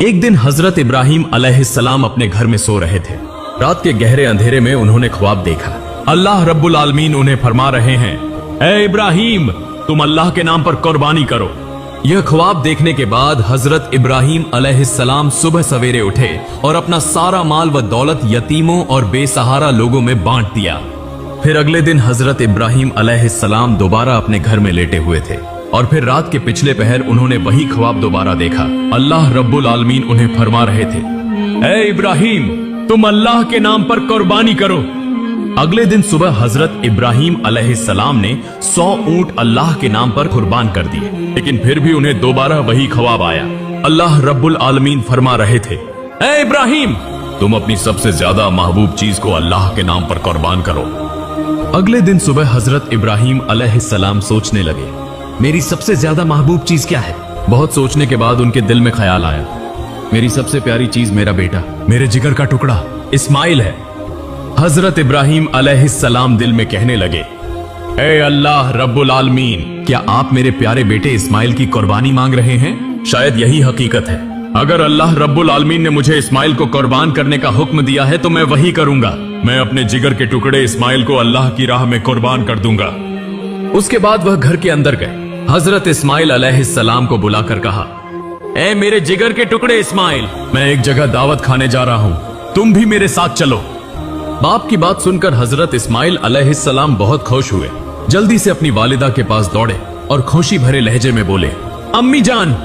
एक दिन हजरत इब्राहिम अलैहिस्सलाम अपने घर में सो रहे थे। रात के गहरे अंधेरे में उन्होंने ख्वाब देखा। अल्लाह रब्बुल आलमीन उन्हें फरमा रहे हैं, ए इब्राहिम, तुम अल्लाह के नाम पर कुर्बानी करो। यह ख्वाब देखने के बाद हजरत इब्राहिम अलैहिस्सलाम सुबह सवेरे उठे और अपना सारा माल व दौलत यतीमों और बेसहारा लोगों में बांट दिया। फिर अगले दिन हजरत इब्राहिम अलैहिस्सलाम दोबारा अपने घर में लेटे हुए थे और फिर रात के पिछले पहर उन्होंने वही ख्वाब दोबारा देखा। अल्लाह रब्बुल आलमीन उन्हें फरमा रहे थे, ए इब्राहिम, तुम अल्लाह के नाम पर कुर्बानी करो। अगले दिन सुबह हजरत इब्राहिम अलैहिस्सलाम ने 100 ऊंट अल्लाह के नाम पर कुर्बान कर दिए, लेकिन फिर भी उन्हें दोबारा वही ख्वाब आया। अल्लाह रब्बुल आलमीन फरमा रहे थे, ए इब्राहिम, तुम अपनी सबसे ज्यादा महबूब चीज को अल्लाह के नाम पर कुर्बान करो। अगले दिन सुबह हजरत इब्राहिम अलैहिस्सलाम सोचने लगे, मेरी सबसे ज्यादा महबूब चीज क्या है। बहुत सोचने के बाद उनके दिल में ख्याल आया, मेरी सबसे प्यारी चीज मेरा बेटा, मेरे जिगर का टुकड़ा इस्माइल है। हजरत इब्राहिम अलैहिस्सलाम दिल में कहने लगे, ए अल्लाह रब्बुल आलमीन, क्या आप मेरे प्यारे बेटे इस्माइल की कुर्बानी मांग रहे हैं? शायद यही हकीकत है। अगर अल्लाह रब्बुल आलमीन ने मुझे इस्माइल को कुर्बान करने का हुक्म दिया है तो मैं वही करूंगा। मैं अपने जिगर के टुकड़े इस्माइल को अल्लाह की राह में कुर्बान कर दूंगा। उसके बाद वह घर के अंदर गए। हजरत इस्माइल अलैहिस्सलाम को बुलाकर कहा, ए मेरे जिगर के टुकड़े इस्माइल, मैं एक जगह दावत खाने जा रहा हूं, तुम भी मेरे साथ चलो। बाप की बात सुनकर हजरत इस्माइल अलैहिस्सलाम बहुत खुश हुए। जल्दी से अपनी वालिदा के पास दौड़े और खुशी भरे लहजे में बोले, अम्मी जान,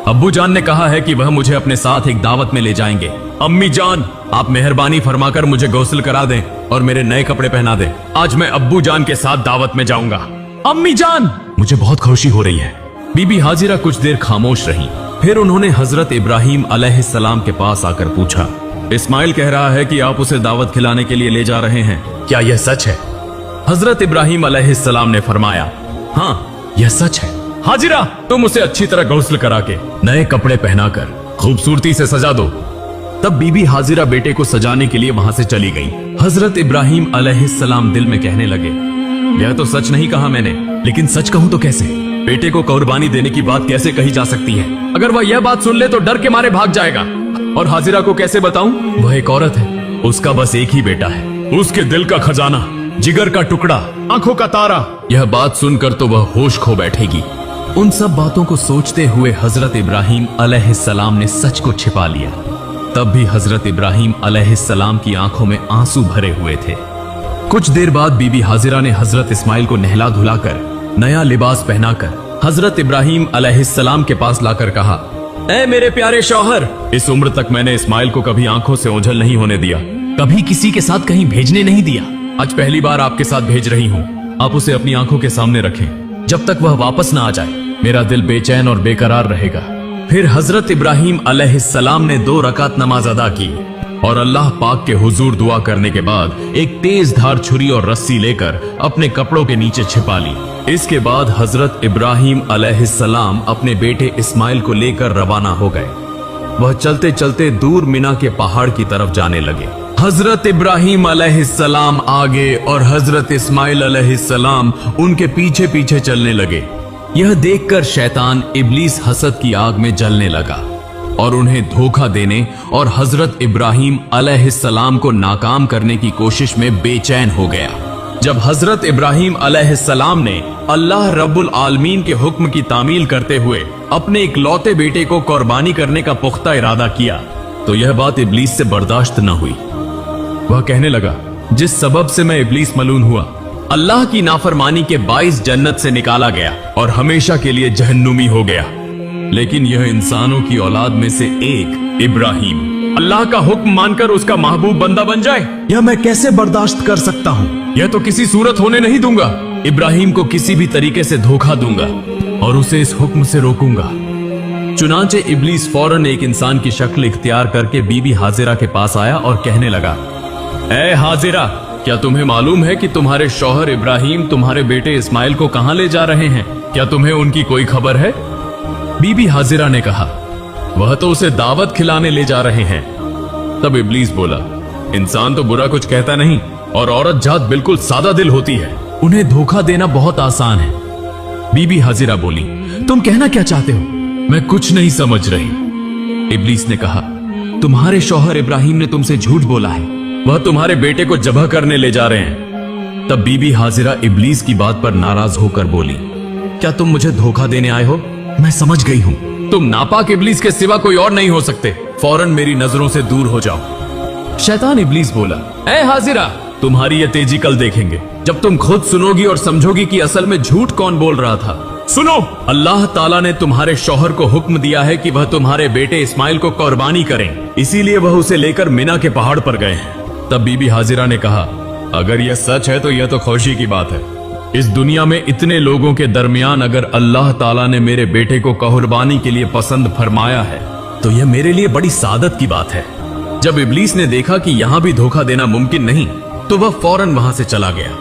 अब्बू जान ने कहा है कि वह मुझे अपने साथ एक दावत में ले जाएंगे। अम्मी जान, आप मेहरबानी फरमाकर मुझे गौसल करा दें और मेरे नए कपड़े पहना दें। आज मैं अब्बू जान के साथ दावत में जाऊंगा। अम्मी जान, मुझे बहुत खुशी हो रही है। बीबी हाजिरा कुछ देर खामोश रही। फिर उन्होंने हजरत इब्राहिम अलैहिस्सलाम के पास आकर पूछा, इस्माइल कह रहा है कि आप उसे दावत खिलाने के लिए ले जा रहे हैं, क्या यह सच है? हजरत इब्राहिम अलैहिस्सलाम ने फरमाया, हाँ यह सच है। हाजिरा, तुम उसे अच्छी तरह गौसल करा के नए कपड़े पहनाकर खूबसूरती से सजा दो। तब बीबी हाजिरा बेटे को सजाने के लिए वहां से चली गई। हजरत इब्राहिम अलैहिस्सलाम दिल में कहने लगे, यह तो सच नहीं कहा मैंने, लेकिन सच कहूं तो कैसे? बेटे को कुर्बानी देने की बात कैसे कही जा सकती है? अगर वह यह बात सुन ले तो डर के मारे भाग जाएगा। और हाजिरा को कैसे बताऊं? वह एक औरत है, उसका बस एक ही बेटा है, उसके दिल का खजाना, जिगर का टुकड़ा, आंखों का तारा। यह बात सुनकर तो वह होश खो बैठेगी। उन सब बातों को सोचते हुए हजरत इब्राहिम अलैहिस्सलाम ने सच को छिपा लिया। तब भी हजरत इब्राहिम अलैहिस्सलाम की आंखों में आंसू भरे हुए थे। कुछ देर बाद बीबी हाजिरा ने हजरत इस्माइल को नहला धुलाकर नया लिबास पहनाकर हजरत इब्राहिम अलैहिस्सलाम के पास लाकर कहा, ऐ मेरे प्यारे शौहर, इस उम्र तक मैंने इस्माइल को कभी आंखों से ओझल नहीं होने दिया, कभी किसी के साथ कहीं भेजने नहीं दिया। आज पहली बार आपके साथ भेज रही हूँ। आप उसे अपनी आंखों के सामने रखें। जब तक वह वापस ना आ जाए मेरा दिल बेचैन और बेकरार रहेगा। फिर हजरत इब्राहिम अलैहिस्सलाम ने 2 रकात नमाज अदा की और अल्लाह पाक के हुजूर दुआ करने के बाद एक तेज धार छुरी और रस्सी लेकर अपने कपड़ों के नीचे छिपा ली। इसके बाद हजरत इब्राहिम अलैहिस्सलाम अपने बेटे इस्माइल को लेकर रवाना हो गए। वह चलते चलते दूर मिना के पहाड़ की तरफ जाने लगे। हजरत इब्राहिम अलैहिस्सलाम आगे और हजरत इस्माइल अलैहिस्सलाम उनके पीछे पीछे चलने लगे। यह देखकर शैतान इब्लीस हसद की आग में जलने लगा और उन्हें धोखा देने और हजरत इब्राहिम अलैहिस्सलाम को नाकाम करने की कोशिश में बेचैन हो गया। जब हजरत इब्राहिम अलैहिस्सलाम ने अल्लाह रब्बुल आलमीन के हुक्म की तामील करते हुए अपने इकलौते बेटे को कुर्बानी करने का पुख्ता इरादा किया तो यह बात इब्लीस से बर्दाश्त न हुई। वह कहने लगा, जिस सबब से मैं इब्लीस मलून हुआ, अल्लाह की नाफरमानी के 22 जन्नत से निकाला गया और हमेशा के लिए जहन्नुमी हो गया। लेकिन यह इंसानों की औलाद में से एक इब्राहिम अल्लाह का हुक्म मानकर उसका महबूब बंदा बन जाए, यह मैं कैसे बर्दाश्त कर सकता हूँ? यह तो किसी सूरत होने नहीं दूंगा। इब्राहिम को किसी भी तरीके से धोखा दूंगा और उसे इस हुक्म से रोकूंगा। चुनांचे इब्लीस फौरन एक इंसान की शक्ल इख्तियार करके बीबी हाजिरा के पास आया और कहने लगा, ऐ हाजिरा, क्या तुम्हें मालूम है कि तुम्हारे शौहर इब्राहिम तुम्हारे बेटे इस्माइल को कहां ले जा रहे हैं? क्या तुम्हें उनकी कोई खबर है? बीबी हाजिरा ने कहा, वह तो उसे दावत खिलाने ले जा रहे हैं। तब इब्लीस बोला, इंसान तो बुरा कुछ कहता नहीं और औरत जात बिल्कुल सादा दिल होती है, उन्हें धोखा देना बहुत आसान है। बीबी हाजिरा बोली, तुम कहना क्या चाहते हो? मैं कुछ नहीं समझ रही। इब्लीस ने कहा, तुम्हारे शौहर इब्राहिम ने तुमसे झूठ बोला है, वह तुम्हारे बेटे को ज़ब्ह करने ले जा रहे हैं। तब बीबी हाजिरा इब्लीस की बात पर नाराज होकर बोली, क्या तुम मुझे धोखा देने आए हो? मैं समझ गई हूं, तुम नापाक इब्लीस के सिवा कोई और नहीं हो सकते। फौरन मेरी नजरों से दूर हो जाओ। शैतान इब्लीस बोला, ए हाजिरा, तुम्हारी ये तेजी कल देखेंगे, जब तुम खुद सुनोगी और समझोगी कि असल में झूठ कौन बोल रहा था। सुनो, अल्लाह ताला ने तुम्हारे शौहर को हुक्म दिया है कि वह तुम्हारे बेटे इस्माइल को कुर्बानी करें, इसीलिए वह उसे लेकर मिना के पहाड़ पर गए हैं। तब बीबी हाजिरा ने कहा, अगर यह सच है तो यह तो खुशी की बात है। इस दुनिया में इतने लोगों के दरमियान अगर अल्लाह ताला ने मेरे बेटे को कुर्बानी के लिए पसंद फरमाया है तो यह मेरे लिए बड़ी सादत की बात है। जब इब्लीस ने देखा कि यहां भी धोखा देना मुमकिन नहीं तो वह फौरन वहां से चला गया।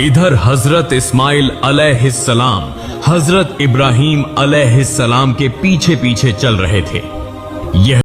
इधर हजरत इस्माइल अलैहिस्सलाम हजरत इब्राहिम अलैहिस्सलाम के पीछे पीछे चल रहे थे। यह